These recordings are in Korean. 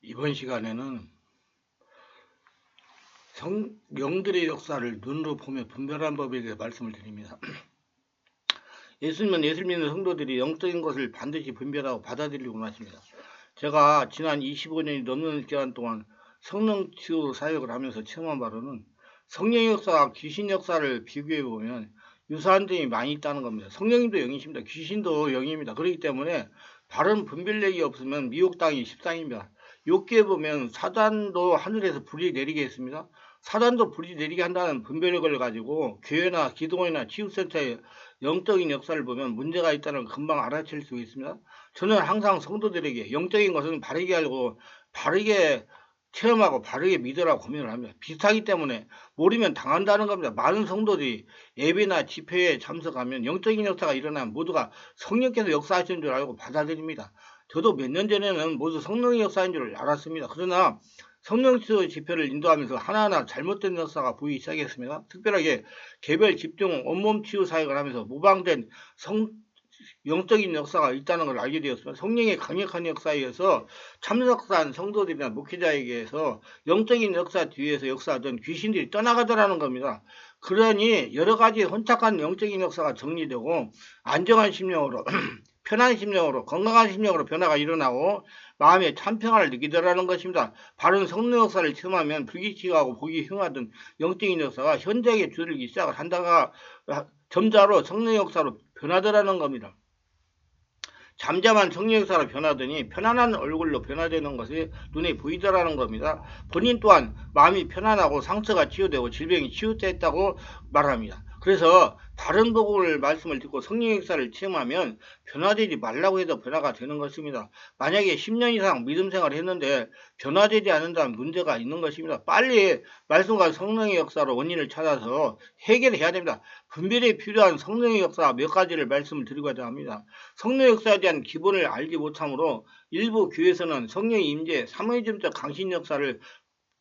이번 시간에는 영들의 역사를 눈으로 보며 분별하는 법에 대해 말씀을 드립니다. 예수님은 예수 믿는 성도들이 영적인 것을 반드시 분별하고 받아들이고 하십니다. 제가 지난 25년이 넘는 기간 동안 성령 치유 사역을 하면서 체험한 바로는 성령의 역사와 귀신 역사를 비교해 보면 유사한 점이 많이 있다는 겁니다. 성령님도 영이십니다. 귀신도 영입니다. 그렇기 때문에 바른 분별력이 없으면 미혹당이 십상입니다. 욥기에 보면 사단도 하늘에서 불이 내리게 했습니다. 사단도 불이 내리게 한다는 분별력을 가지고 교회나 기도원이나 치유센터의 영적인 역사를 보면 문제가 있다는 걸 금방 알아챌 수 있습니다. 저는 항상 성도들에게 영적인 것은 바르게 알고 바르게 체험하고 바르게 믿으라고 고민을 합니다. 비슷하기 때문에 모르면 당한다는 겁니다. 많은 성도들이 예배나 집회에 참석하면 영적인 역사가 일어나면 모두가 성령께서 역사하시는 줄 알고 받아들입니다. 저도 몇 년 전에는 모두 성령의 역사인 줄 알았습니다. 그러나 성령치유 집회를 인도하면서 하나하나 잘못된 역사가 보이기 시작했습니다. 특별하게 개별 집중 온몸 치유 사역을 하면서 모방된 영적인 역사가 있다는 걸 알게 되었습니다. 성령의 강력한 역사에 의해서 참석한 성도들이나 목회자에게서 영적인 역사 뒤에서 역사하던 귀신들이 떠나가더라는 겁니다. 그러니 여러 가지 혼탁한 영적인 역사가 정리되고 안정한 심령으로 편한 심령으로 건강한 심령으로 변화가 일어나고 마음의 참평화를 느끼더라는 것입니다. 바른 성령 역사를 체험하면 불규칙하고 보기 흉하던 영적인 역사가 현저하게 줄기 시작을 한다가 점자로 성령 역사로 변하더라는 겁니다. 잠잠한 성령 역사로 변하더니 편안한 얼굴로 변화되는 것이 눈에 보이더라는 겁니다. 본인 또한 마음이 편안하고 상처가 치유되고 질병이 치유됐다고 말합니다. 그래서 바른 복음을 말씀을 듣고 성령 역사를 체험하면 변화되지 말라고 해도 변화가 되는 것입니다. 만약에 10년 이상 믿음 생활을 했는데 변화되지 않는다면 문제가 있는 것입니다. 빨리 말씀과 성령의 역사로 원인을 찾아서 해결해야 됩니다. 분별이 필요한 성령의 역사 몇 가지를 말씀을 드리고자 합니다. 성령 역사에 대한 기본을 알지 못하므로 일부 교회에서는 성령의 임재, 사모의점적 강신 역사를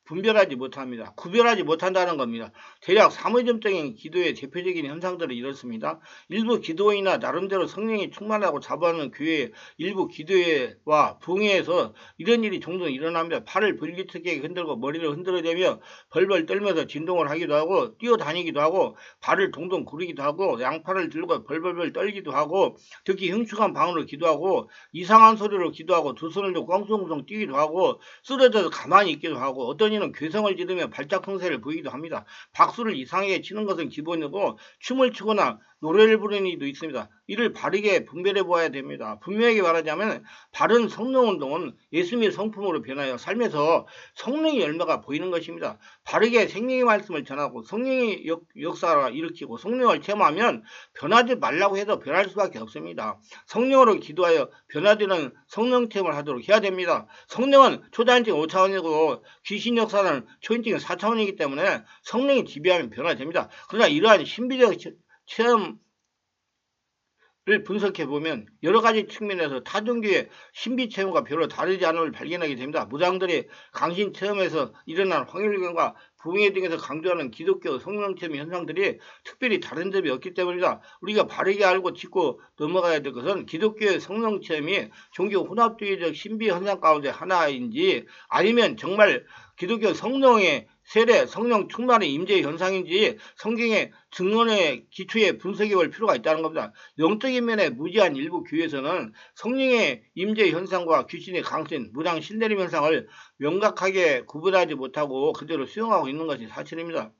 분별하지 못합니다. 구별하지 못한다는 겁니다. 대략 사모점적인 기도의 대표적인 현상들은 이렇습니다. 일부 기도원이나 나름대로 성령이 충만하고 자부하는 교회 일부 기도회와 부흥회에서 이런 일이 종종 일어납니다. 팔을 불규칙하게 흔들고 머리를 흔들어대며 벌벌 떨면서 진동을 하기도 하고 뛰어다니기도 하고 발을 동동 구르기도 하고 양팔을 들고 벌벌벌 떨기도 하고 특히 흉측한 방언으로 기도하고 이상한 소리로 기도하고 두 손을 들고 꽝송꽝송 뛰기도 하고 쓰러져서 가만히 있기도 하고 어떤 이는 괴성을 지르며 발작 형세를 보이기도 합니다. 박수를 이상하게 치는 것은 기본이고 춤을 추거나 노래를 부르는 이도 있습니다. 이를 바르게 분별해 보아야 됩니다. 분명하게 말하자면 바른 성령운동은 예수님의 성품으로 변하여 삶에서 성령의 열매가 보이는 것입니다. 바르게 생명의 말씀을 전하고 성령의 역사를 일으키고 성령을 체험하면 변하지 말라고 해도 변할 수밖에 없습니다. 성령으로 기도하여 변화되는 성령 체험을 하도록 해야 됩니다. 성령은 초자연적 5차원이고 귀신 역사는 초인적인 4차원이기 때문에 성령이 지배하면 변화됩니다. 그러나 이러한 신비적 체험을 분석해보면 여러 가지 측면에서 타종교의 신비 체험과 별로 다르지 않음을 발견하게 됩니다. 무당들의 강신 체험에서 일어난 확률경과 부흥회 등에서 강조하는 기독교 성령 체험 현상들이 특별히 다른 점이 없기 때문입니다. 우리가 바르게 알고 짚고 넘어가야 될 것은 기독교의 성령 체험이 종교 혼합주의적 신비 현상 가운데 하나인지 아니면 정말 기독교 성령의 세례, 성령 충만의 임재 현상인지 성경의 증언의 기초에 분석해 볼 필요가 있다는 겁니다. 영적인 면에 무지한 일부 교회에서는 성령의 임재 현상과 귀신의 강신, 무당 신내림 현상을 명확하게 구분하지 못하고 그대로 수용하고 있는 것이 사실입니다.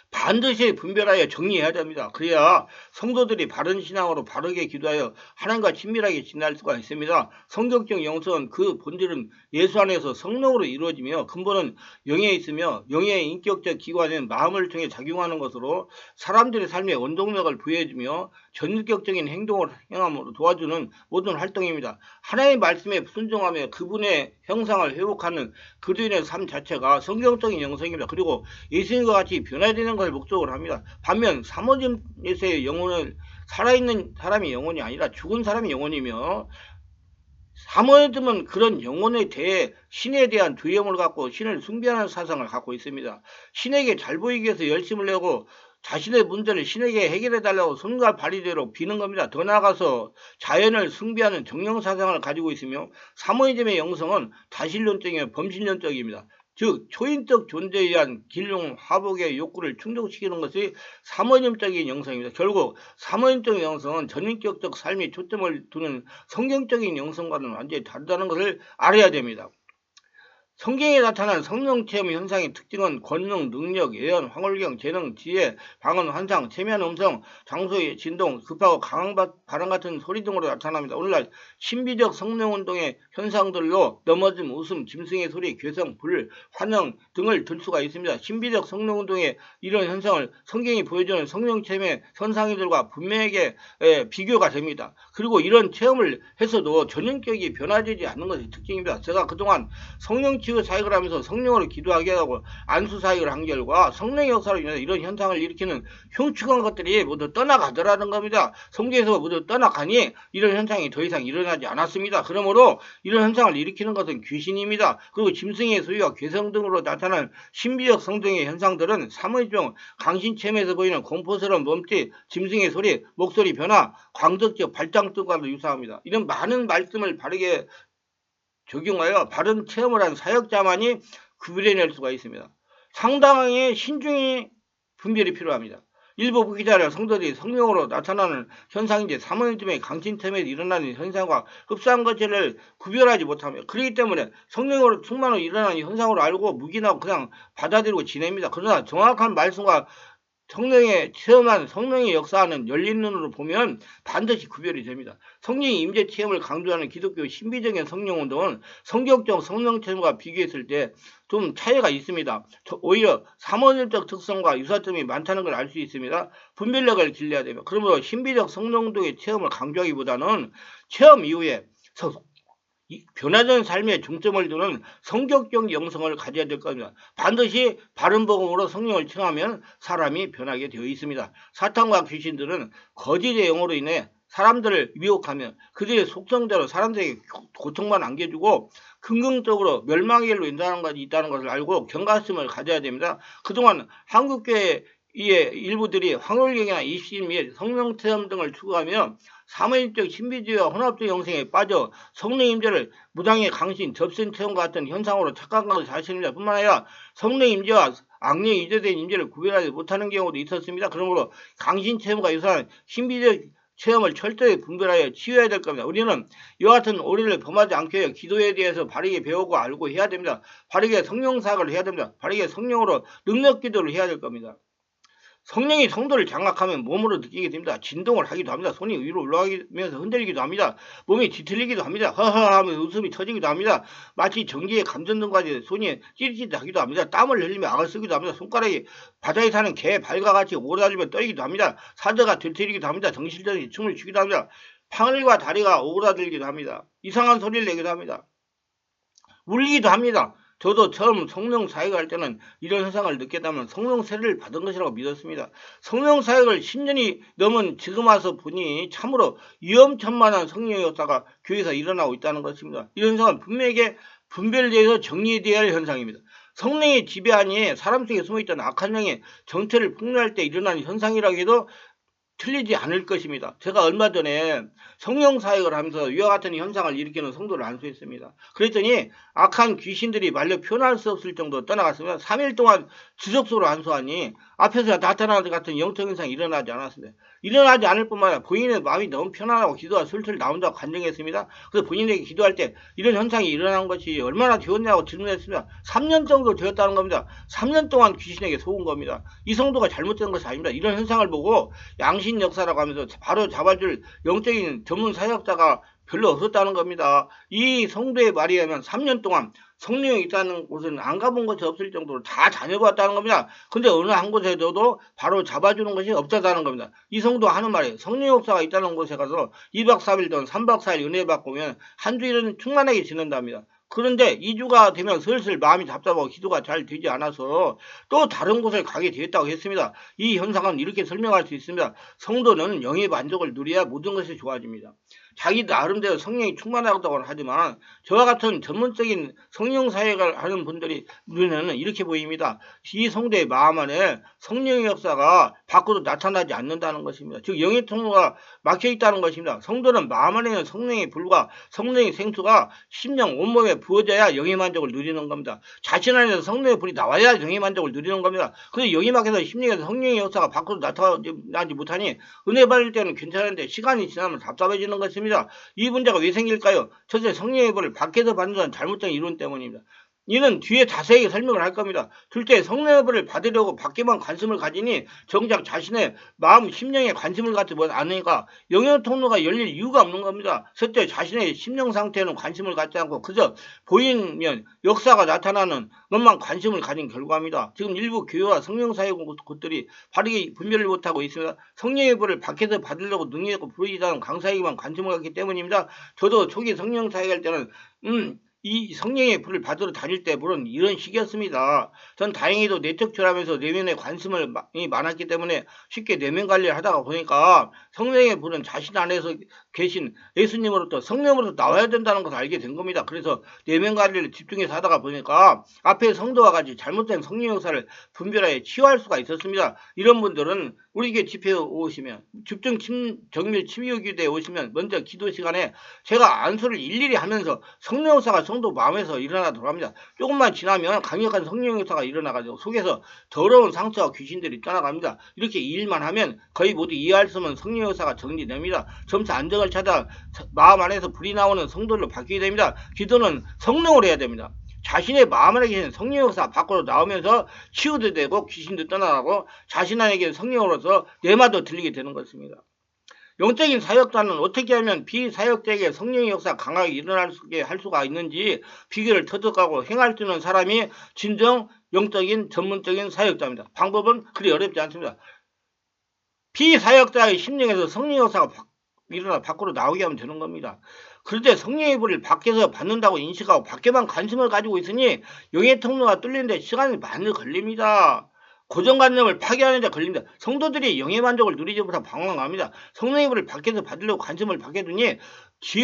반드시 분별하여 정리해야 됩니다. 그래야 성도들이 바른 신앙으로 바르게 기도하여 하나님과 친밀하게 지낼 수가 있습니다. 성경적 영성은 그 본질은 예수 안에서 성령으로 이루어지며 근본은 영에 있으며 영의 인격적 기관은 마음을 통해 작용하는 것으로 사람들의 삶에 원동력을 부여해주며 전격적인 행동을 행함으로 도와주는 모든 활동입니다. 하나님의 말씀에 순종하며 그분의 형상을 회복하는 그리스도인의 삶 자체가 성경적인 영성입니다. 그리고 예수님과 같이 변화되는 것을 목적으로 합니다. 반면 사모님에서의 영혼은 살아있는 사람이 영혼이 아니라 죽은 사람이 영혼이며 사모님은 그런 영혼에 대해 신에 대한 두려움을 갖고 신을 숭배하는 사상을 갖고 있습니다. 신에게 잘 보이기 위해서 열심을 내고 자신의 문제를 신에게 해결해달라고 손과 발이대로 비는 겁니다. 더 나아가서 자연을 숭배하는 정령사상을 가지고 있으며 사모니즘의 영성은 다신론적이며 범신론적입니다. 즉 초인적 존재에 의한 길용 화복의 욕구를 충족시키는 것이 사모님적인 영성입니다. 결국 사모님적 영성은 전인격적 삶에 초점을 두는 성경적인 영성과는 완전히 다르다는 것을 알아야 됩니다. 성경에 나타난 성령체험 현상의 특징은 권능, 능력, 예언, 황홀경, 재능, 지혜, 방언, 환상, 체면, 음성, 장소의 진동, 급하고 강한 바람 같은 소리 등으로 나타납니다. 오늘날 신비적 성령운동의 현상들로 넘어짐, 웃음, 짐승의 소리, 괴성, 불, 환영 등을 들 수가 있습니다. 신비적 성령운동의 이런 현상을 성경이 보여주는 성령체험의 현상들과 분명하게 비교가 됩니다. 그리고 이런 체험을 해서도 전인격이 변화되지 않는 것이 특징입니다. 제가 그동안 성령 치유 사역을 하면서 성령으로 기도하게 하고 안수 사역을 한 결과 성령의 역사로 인해서 이런 현상을 일으키는 흉측한 것들이 모두 떠나가더라는 겁니다. 성경에서 모두 떠나가니 이런 현상이 더 이상 일어나지 않았습니다. 그러므로 이런 현상을 일으키는 것은 귀신입니다. 그리고 짐승의 소리와 괴성 등으로 나타난 신비적 성령의 현상들은 사모니즘 강신체험에서 보이는 공포스러운 몸짓, 짐승의 소리, 목소리 변화, 광적적 발작 등과도 유사합니다. 이런 많은 말씀을 바르게 적용하여 바른 체험을 한 사역자만이 구별해낼 수가 있습니다. 상당히 신중히 분별이 필요합니다. 일부 무기자나 성도들이 성령으로 나타나는 현상인지 사모니즘의 강신체험에서 일어나는 현상과 흡사한 것을 구별하지 못합니다. 그렇기 때문에 성령으로 충만으로 일어나는 현상으로 알고 묵인하고 그냥 받아들이고 지냅니다. 그러나 정확한 말씀과 성령의 체험한 성령의 역사하는 열린 눈으로 보면 반드시 구별이 됩니다. 성령의 임재 체험을 강조하는 기독교 신비적인 성령운동은 성격적 성령 체험과 비교했을 때 좀 차이가 있습니다. 오히려 사모님적 특성과 유사점이 많다는 걸 알 수 있습니다. 분별력을 길러야 됩니다. 그러므로 신비적 성령운동의 체험을 강조하기보다는 체험 이후에 변화된 삶에 중점을 두는 성격적 영성을 가져야 될 겁니다. 반드시 바른 복음으로 성령을 청하면 사람이 변하게 되어 있습니다. 사탄과 귀신들은 거짓의 영으로 인해 사람들을 미혹하며 그들의 속성대로 사람들에게 고통만 안겨주고 긍정적으로 멸망의 길로 인도하는 것이 있다는 것을 알고 경각심을 가져야 됩니다. 그동안 한국교회 이에 일부들이 황홀경이나 입신 및 성령 체험 등을 추구하며 사모님적 신비주의와 혼합적 영성에 빠져 성령 임재를 무당의 강신, 접신 체험과 같은 현상으로 착각한 것이 사실입니다. 뿐만 아니라 성령 임재와 악령 이제된 임재를 구별하지 못하는 경우도 있었습니다. 그러므로 강신 체험과 유사한 신비적 체험을 철저히 분별하여 치유해야 될 겁니다. 우리는 이와 같은 오류를 범하지 않게 해요. 기도에 대해서 바르게 배우고 알고 해야 됩니다. 바르게 성령 사역을 해야 됩니다. 바르게 성령으로 능력 기도를 해야 될 겁니다. 성령이 성도를 장악하면 몸으로 느끼게 됩니다. 진동을 하기도 합니다. 손이 위로 올라가면서 흔들리기도 합니다. 몸이 뒤틀리기도 합니다. 허허하면서 웃음이 터지기도 합니다. 마치 전기에 감전등까지 손이 찌릿찌릿하기도 합니다. 땀을 흘리며 악을 쓰기도 합니다. 손가락이 바다에 사는 개 발과 같이 오그라들며 떨기도 합니다. 사자가 뒤틀리기도 합니다. 정신적인 춤을 추기도 합니다. 팔과 다리가 오그라들기도 합니다. 이상한 소리를 내기도 합니다. 울기도 합니다. 저도 처음 성령 사역을 할 때는 이런 현상을 느꼈다면 성령 세례를 받은 것이라고 믿었습니다. 성령 사역을 10년이 넘은 지금 와서 보니 참으로 위험천만한 성령의 역사가 교회에서 일어나고 있다는 것입니다. 이런 현상은 분명하게 분별되어서 정리되어야 할 현상입니다. 성령의 지배하니 사람 속에 숨어있던 악한 영의 정체를 폭로할 때 일어나는 현상이라고 해도 틀리지 않을 것입니다. 제가 얼마 전에 성령 사역을 하면서 위와 같은 현상을 일으키는 성도를 안수했습니다. 그랬더니 악한 귀신들이 말로 표현할 수 없을 정도로 떠나갔습니다. 3일 동안 지속적으로 안수하니 앞에서 나타나는 같은 영적 현상이 일어나지 않았습니다. 일어나지 않을 뿐만 아니라 본인의 마음이 너무 편안하고 기도가 술술 나온다고 간증했습니다. 그래서 본인에게 기도할 때 이런 현상이 일어난 것이 얼마나 되었냐고 질문했습니다. 3년 정도 되었다는 겁니다. 3년 동안 귀신에게 속은 겁니다. 이 성도가 잘못된 것이 아닙니다. 이런 현상을 보고 양신 역사라고 하면서 바로 잡아줄 영적인 전문 사역자가 별로 없었다는 겁니다. 이 성도의 말에 의하면 3년 동안 성령이 있다는 곳은 안 가본 것이 없을 정도로 다 다녀봤다는 겁니다. 근데 어느 한 곳에서도 바로 잡아주는 것이 없다는 겁니다. 이 성도 하는 말이에요. 성령 역사가 있다는 곳에 가서 2박 3일든 3박 4일 은혜 받고 오면 한 주일은 충만하게 지낸답니다. 그런데 2주가 되면 슬슬 마음이 답답하고 기도가 잘 되지 않아서 또 다른 곳을 가게 되었다고 했습니다. 이 현상은 이렇게 설명할 수 있습니다. 성도는 영의 만족을 누려야 모든 것이 좋아집니다. 자기 나름대로 성령이 충만하다고 하지만 저와 같은 전문적인 성령 사역을 하는 분들이 눈에는 이렇게 보입니다. 이 성도의 마음 안에 성령의 역사가 밖으로 나타나지 않는다는 것입니다. 즉 영의 통로가 막혀 있다는 것입니다. 성도는 마음 안에 있는 성령의 불과 성령의 생수가 심령 온몸에 부어져야 영의 만족을 누리는 겁니다. 자신 안에서 성령의 불이 나와야 영의 만족을 누리는 겁니다. 그런데 영이 막혀서 심령에서 성령의 역사가 밖으로 나타나지 못하니 은혜 받을 때는 괜찮은데 시간이 지나면 답답해지는 것입니다. 이 문제가 왜 생길까요? 첫째, 성령의 불을 밖에서 받는 잘못된 이론 때문입니다. 이는 뒤에 자세히 설명을 할 겁니다. 둘째, 성령의 불을 받으려고 밖에만 관심을 가지니 정작 자신의 마음, 심령에 관심을 갖지 않으니까 영의 통로가 열릴 이유가 없는 겁니다. 셋째, 자신의 심령 상태에는 관심을 갖지 않고 그저 보이면 역사가 나타나는 것만 관심을 가진 결과입니다. 지금 일부 교회와 성령사역 곳들이 바르게 분별을 못하고 있습니다. 성령의 불을 밖에서 받으려고 능력있고 부르짖는 강사에게만 관심을 갖기 때문입니다. 저도 초기 성령사역할 때는 이 성령의 불을 받으러 다닐 때 물론 이런 식이었습니다. 전 다행히도 내적출하면서 내면에 관심을 많았기 때문에 쉽게 내면 관리를 하다가 보니까 성령의 불은 자신 안에서 계신 예수님으로부터 성령으로부터 나와야 된다는 것을 알게 된 겁니다. 그래서 내면 관리를 집중해서 하다가 보니까 앞에 성도와 같이 잘못된 성령 역사를 분별하여 치유할 수가 있었습니다. 이런 분들은 우리 교회 집회에 오시면 집중 정밀 치유기도에 오시면 먼저 기도 시간에 제가 안수를 일일이 하면서 성령 역사가 성도 마음에서 일어나도록 합니다. 조금만 지나면 강력한 성령 역사가 일어나가지고 속에서 더러운 상처와 귀신들이 떠나갑니다. 이렇게 일만 하면 거의 모두 이해할 수 없는 성령 역사가 정리됩니다. 점차 안정을 찾아 마음 안에서 불이 나오는 성도로 바뀌게 됩니다. 기도는 성령으로 해야 됩니다. 자신의 마음 안에 계신 성령 역사 밖으로 나오면서 치유도 되고 귀신도 떠나가고 자신 안에 계신 성령으로서 내마도 들리게 되는 것입니다. 영적인 사역자는 어떻게 하면 비사역자에게 성령의 역사 강하게 일어나게 할 수가 있는지 비결을 터득하고 행할 수 있는 사람이 진정 영적인 전문적인 사역자입니다. 방법은 그리 어렵지 않습니다. 비사역자의 심령에서 성령의 역사가 일어나 밖으로 나오게 하면 되는 겁니다. 그런데 성령의 불을 밖에서 받는다고 인식하고 밖에만 관심을 가지고 있으니 영의 통로가 뚫리는데 시간이 많이 걸립니다. 고정관념을 파괴하는 데 걸립니다. 성도들이 영의 만족을 누리지 못하고 방황합니다. 성령의 불을 밖에서 받으려고 관심을 밖에 두니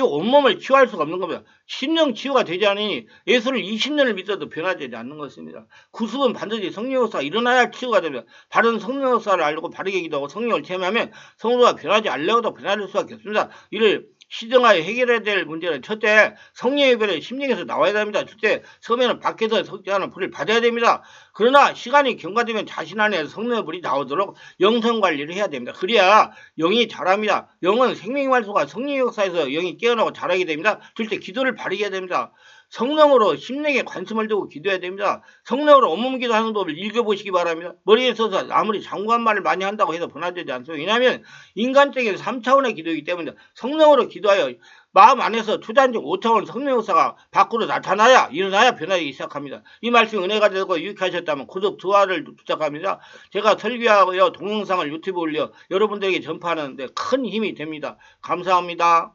온몸을 치유할 수가 없는 겁니다. 심령 치유가 되지 않으니 예수를 20년을 믿어도 변화되지 않는 것입니다. 구습은 반드시 성령 역사가 일어나야 치유가 됩니다. 바른 성령 역사를 알고 바르게 기도하고 성령을 체험하면 성도가 변하지 않려고도 변화될 수밖에 없습니다. 이를 시정하여 해결해야 될 문제는 첫째, 성령의 불이 심령에서 나와야 됩니다. 둘째, 처음에는 밖에서 석자하는 불을 받아야 됩니다. 그러나 시간이 경과되면 자신 안에 성령의 불이 나오도록 영성 관리를 해야 됩니다. 그래야 영이 자랍니다. 영은 생명의 활소가 성령의 역사에서 영이 깨어나고 자라게 됩니다. 둘째, 기도를 바르게 해야 됩니다. 성령으로 심령에 관심을 두고 기도해야 됩니다. 성령으로 온몸 기도하는 법을 읽어보시기 바랍니다. 머리에 써서 아무리 장구한 말을 많이 한다고 해서 변화되지 않습니다. 왜냐하면 인간적인 3차원의 기도이기 때문에 성령으로 기도하여 마음 안에서 초자연적 5차원 성령 역사가 밖으로 나타나야 일어나야 변하기 시작합니다. 이 말씀 은혜가 되고 유익하셨다면 구독, 좋아요를 부탁합니다. 제가 설교하여 동영상을 유튜브에 올려 여러분들에게 전파하는 데 큰 힘이 됩니다. 감사합니다.